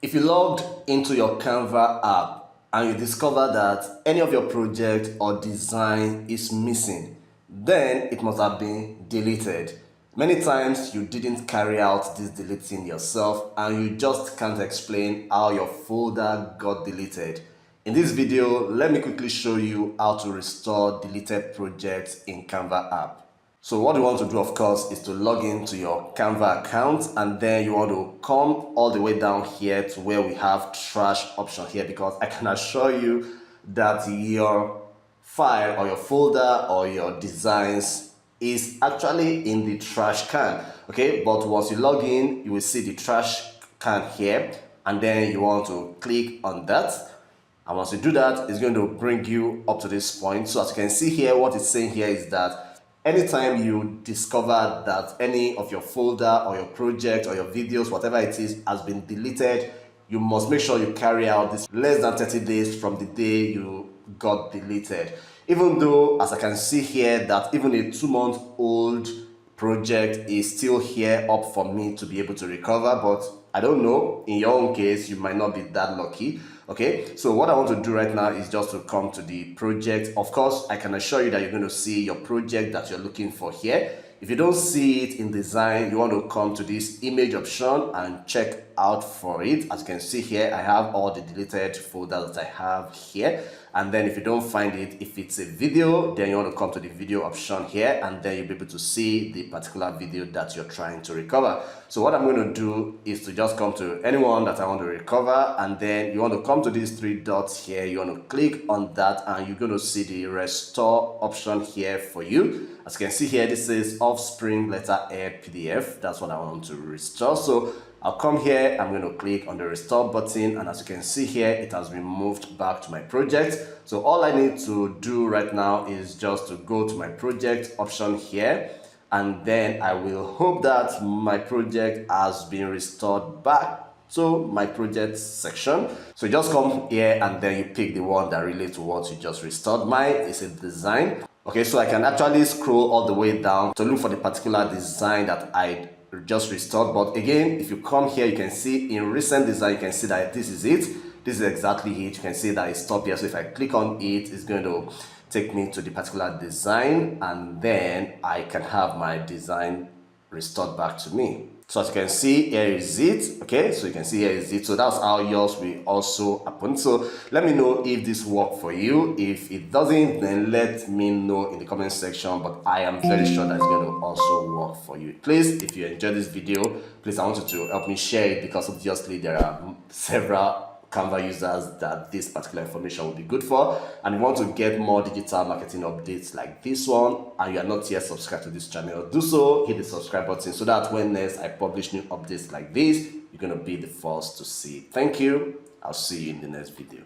If you logged into your Canva app and you discover that any of your project or design is missing, then it must have been deleted. Many times you didn't carry out this deleting yourself and you just can't explain how your folder got deleted. In this video, let me quickly show you how to restore deleted projects in Canva app. So what you want to do, of course, is to log into your Canva account, and then you want to come all the way down here to where we have trash option here, because I can assure you that your file or your folder or your designs is actually in the trash can. Okay, but once you log in, you will see the trash can here, and then you want to click on that. And once you do that, it's going to bring you up to this point. So as you can see here, what it's saying here is that anytime you discover that any of your folder or your project or your videos, whatever it is, has been deleted, you must make sure you carry out this less than 30 days from the day you got deleted. Even though, as I can see here, that even a 2-month-old project is still here up for me to be able to recover, but I don't know, in your own case, you might not be that lucky. Okay, so what I want to do right now is just to come to the project. Of course, I can assure you that you're going to see your project that you're looking for here. If you don't see it in design, you want to come to this image option and check out for it. As you can see here, I have all the deleted folders that I have here. And then if you don't find it, if it's a video, then you want to come to the video option here, and then you'll be able to see the particular video that you're trying to recover. So what I'm going to do is to just come to anyone that I want to recover, and then you want to come to these 3 dots here. You want to click on that, and you're going to see the restore option here for you. As you can see here, this is Offspring letterhead PDF. That's what I want to restore. So I'll come here, I'm going to click on the restore button, and as you can see here, it has been moved back to my project. So all I need to do right now is just to go to my project option here, and then I will hope that my project has been restored back to my project section. So just come here and then you pick the one that relates to what you just restored. Mine is a design. Okay, so I can actually scroll all the way down to look for the particular design that I just restored. But again, if you come here, you can see in recent design, you can see that this is it. This is exactly it. You can see that it's stopped here. So if I click on it, it's going to take me to the particular design, and then I can have my design restored back to me. So as you can see, here is it. Okay, so you can see here is it. So that's how yours will also happen. So let me know if this worked for you. If it doesn't, then let me know in the comment section, but I am very sure that it's going to also work for you. Please, if you enjoyed this video, please, I want you to help me share it, because obviously there are several Canva users that this particular information will be good for, and you want to get more digital marketing updates like this one, and you are not yet subscribed to this channel, do so. Hit the subscribe button so that when next I publish new updates like this, you're going to be the first to see. Thank you. I'll see you in the next video.